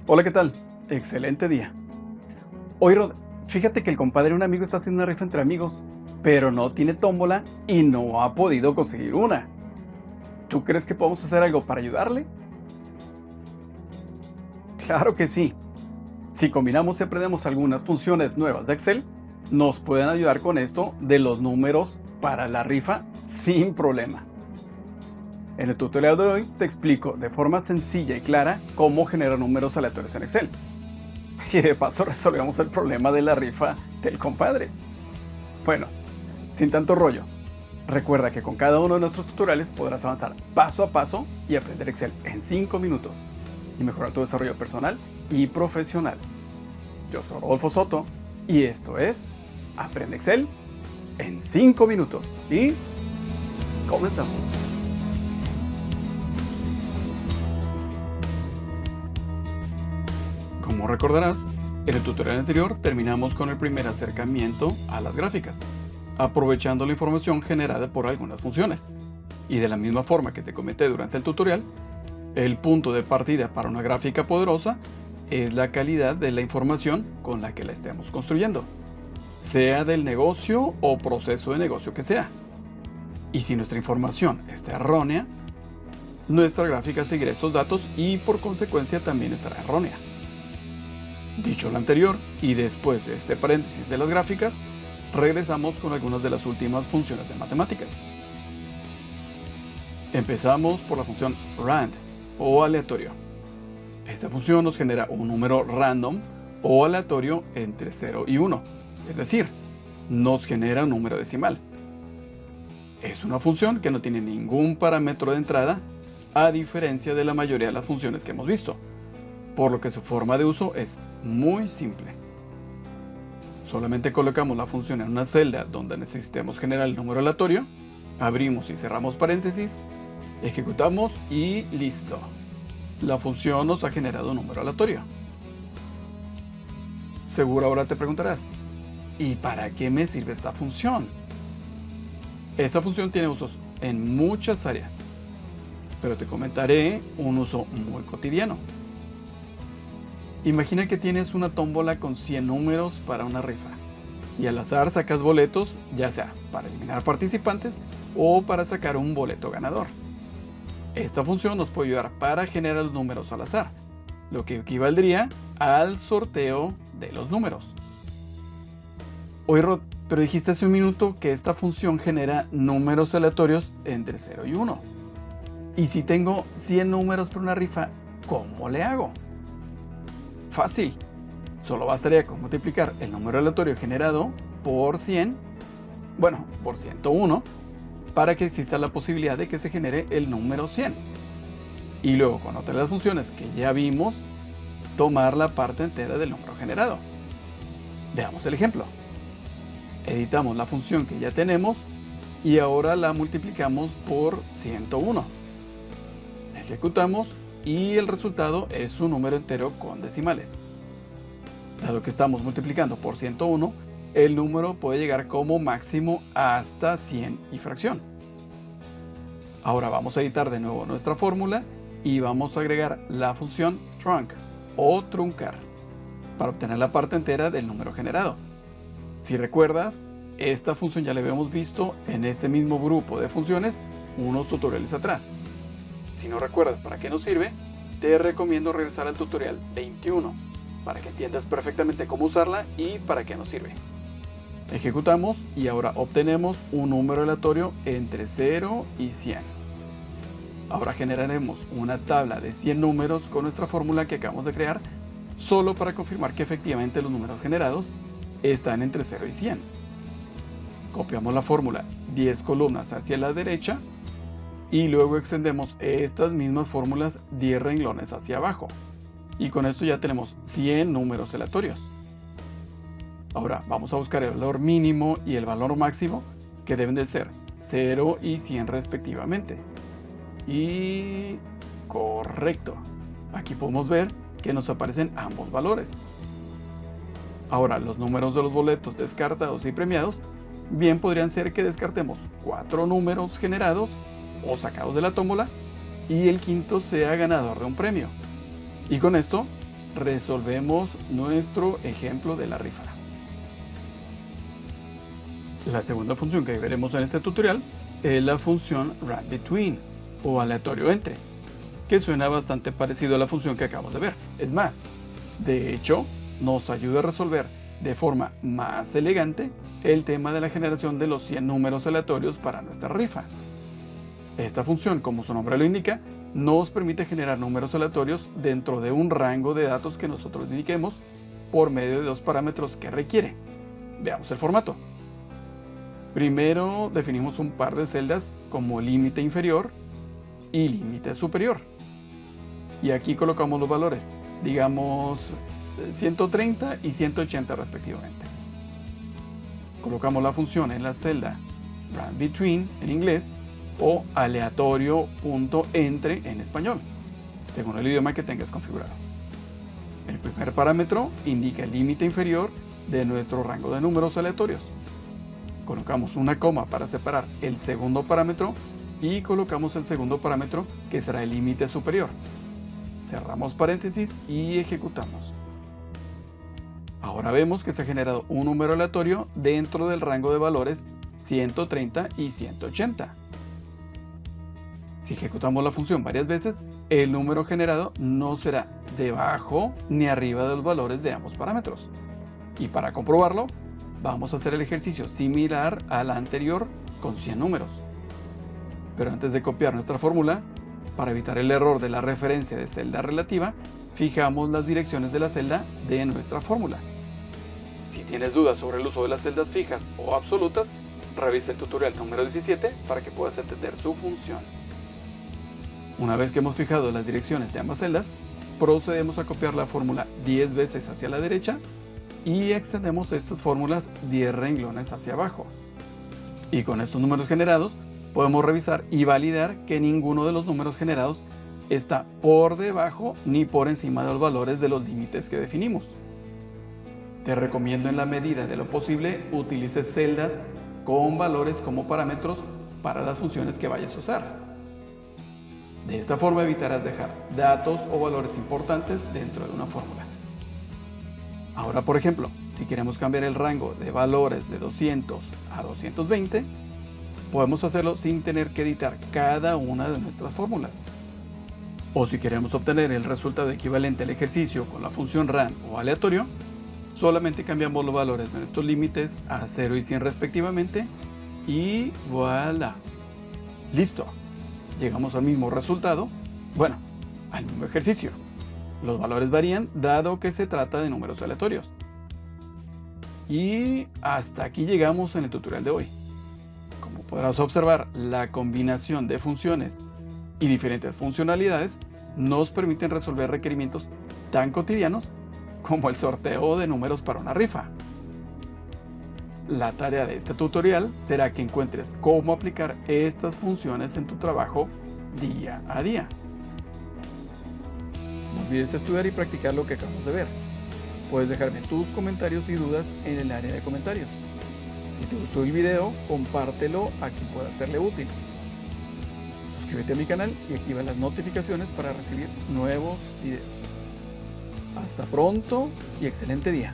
Hola, ¿qué tal? Excelente día. Oye, Rod, fíjate que el compadre de un amigo está haciendo una rifa entre amigos, pero no tiene tómbola y no ha podido conseguir una. ¿Tú crees que podemos hacer algo para ayudarle? Claro que sí. Si combinamos y aprendemos algunas funciones nuevas de Excel, nos pueden ayudar con esto de los números para la rifa sin problema. En el tutorial de hoy te explico de forma sencilla y clara cómo generar números aleatorios en Excel. Y de paso resolvemos el problema de la rifa del compadre. Bueno, sin tanto rollo, recuerda que con cada uno de nuestros tutoriales podrás avanzar paso a paso y aprender Excel en 5 minutos y mejorar tu desarrollo personal y profesional. Yo soy Rodolfo Soto y esto es Aprende Excel en 5 minutos y comenzamos. Como recordarás, en el tutorial anterior terminamos con el primer acercamiento a las gráficas, aprovechando la información generada por algunas funciones. Y de la misma forma que te comenté durante el tutorial, el punto de partida para una gráfica poderosa es la calidad de la información con la que la estemos construyendo, sea del negocio o proceso de negocio que sea. Y si nuestra información está errónea, nuestra gráfica seguirá estos datos y por consecuencia también estará errónea. Dicho lo anterior, y después de este paréntesis de las gráficas, regresamos con algunas de las últimas funciones de matemáticas. Empezamos por la función rand o aleatorio. Esta función nos genera un número random o aleatorio entre 0 y 1, es decir, nos genera un número decimal. Es una función que no tiene ningún parámetro de entrada, a diferencia de la mayoría de las funciones que hemos visto, por lo que su forma de uso es muy simple. Solamente colocamos la función en una celda donde necesitemos generar el número aleatorio, abrimos y cerramos paréntesis, ejecutamos y listo. La función nos ha generado un número aleatorio. Seguro ahora te preguntarás, ¿y para qué me sirve esta función? Esta función tiene usos en muchas áreas, pero te comentaré un uso muy cotidiano. Imagina que tienes una tómbola con 100 números para una rifa y al azar sacas boletos, ya sea para eliminar participantes o para sacar un boleto ganador. Esta función nos puede ayudar para generar los números al azar, lo que equivaldría al sorteo de los números. Oye, Rod, pero dijiste hace un minuto que esta función genera números aleatorios entre 0 y 1. Y si tengo 100 números para una rifa, ¿cómo le hago? Fácil, solo bastaría con multiplicar el número aleatorio generado por 100, por 101, para que exista la posibilidad de que se genere el número 100. Y luego, con otra de las funciones que ya vimos, tomar la parte entera del número generado. Veamos el ejemplo. Editamos la función que ya tenemos y ahora la multiplicamos por 101. Ejecutamos y el resultado es un número entero con decimales. Dado que estamos multiplicando por 101, el número puede llegar como máximo hasta 100 y fracción. Ahora vamos a editar de nuevo nuestra fórmula y vamos a agregar la función trunc o truncar para obtener la parte entera del número generado. Si recuerdas, esta función ya la habíamos visto en este mismo grupo de funciones unos tutoriales atrás. Si no recuerdas para qué nos sirve, te recomiendo regresar al tutorial 21 para que entiendas perfectamente cómo usarla y para qué nos sirve. Ejecutamos y ahora obtenemos un número aleatorio entre 0 y 100. Ahora generaremos una tabla de 100 números con nuestra fórmula que acabamos de crear, solo para confirmar que efectivamente los números generados están entre 0 y 100. Copiamos la fórmula 10 columnas hacia la derecha y luego extendemos estas mismas fórmulas 10 renglones hacia abajo. Y con esto ya tenemos 100 números aleatorios. Ahora vamos a buscar el valor mínimo y el valor máximo, que deben de ser 0 y 100 respectivamente. Y correcto. Aquí podemos ver que nos aparecen ambos valores. Ahora los números de los boletos descartados y premiados bien podrían ser que descartemos 4 números generados o sacados de la tómbola y el quinto sea ganador de un premio. Y con esto resolvemos nuestro ejemplo de la rifa. La segunda función que veremos en este tutorial es la función runBetween o aleatorio entre, que suena bastante parecido a la función que acabamos de ver. Es más, de hecho, nos ayuda a resolver de forma más elegante el tema de la generación de los 100 números aleatorios para nuestra rifa. Esta función, como su nombre lo indica, nos permite generar números aleatorios dentro de un rango de datos que nosotros indiquemos por medio de dos parámetros que requiere. Veamos el formato. Primero definimos un par de celdas como límite inferior y límite superior. Y aquí colocamos los valores, digamos 130 y 180 respectivamente. Colocamos la función en la celda runBetween en inglés o aleatorio.entre en español, según el idioma que tengas configurado. El primer parámetro indica el límite inferior de nuestro rango de números aleatorios. Colocamos una coma para separar el segundo parámetro y colocamos el segundo parámetro, que será el límite superior. Cerramos paréntesis y ejecutamos. Ahora vemos que se ha generado un número aleatorio dentro del rango de valores 130 y 180. Si ejecutamos la función varias veces, el número generado no será debajo ni arriba de los valores de ambos parámetros. Y para comprobarlo, vamos a hacer el ejercicio similar al anterior con 100 números. Pero antes de copiar nuestra fórmula, para evitar el error de la referencia de celda relativa, fijamos las direcciones de la celda de nuestra fórmula. Si tienes dudas sobre el uso de las celdas fijas o absolutas, revisa el tutorial número 17 para que puedas entender su función. Una vez que hemos fijado las direcciones de ambas celdas, procedemos a copiar la fórmula 10 veces hacia la derecha y extendemos estas fórmulas 10 renglones hacia abajo. Y con estos números generados, podemos revisar y validar que ninguno de los números generados está por debajo ni por encima de los valores de los límites que definimos. Te recomiendo en la medida de lo posible utilices celdas con valores como parámetros para las funciones que vayas a usar. De esta forma evitarás dejar datos o valores importantes dentro de una fórmula. Ahora, por ejemplo, si queremos cambiar el rango de valores de 200 a 220, podemos hacerlo sin tener que editar cada una de nuestras fórmulas. O si queremos obtener el resultado equivalente al ejercicio con la función run o aleatorio, solamente cambiamos los valores de nuestros límites a 0 y 100 respectivamente y voilà. Listo. Llegamos al mismo resultado, bueno, al mismo ejercicio. Los valores varían dado que se trata de números aleatorios. Y hasta aquí llegamos en el tutorial de hoy. Como podrás observar, la combinación de funciones y diferentes funcionalidades nos permiten resolver requerimientos tan cotidianos como el sorteo de números para una rifa. La tarea de este tutorial será que encuentres cómo aplicar estas funciones en tu trabajo día a día. No olvides estudiar y practicar lo que acabamos de ver. Puedes dejarme tus comentarios y dudas en el área de comentarios. Si te gustó el video, compártelo a quien pueda serle útil. Suscríbete a mi canal y activa las notificaciones para recibir nuevos videos. Hasta pronto y excelente día.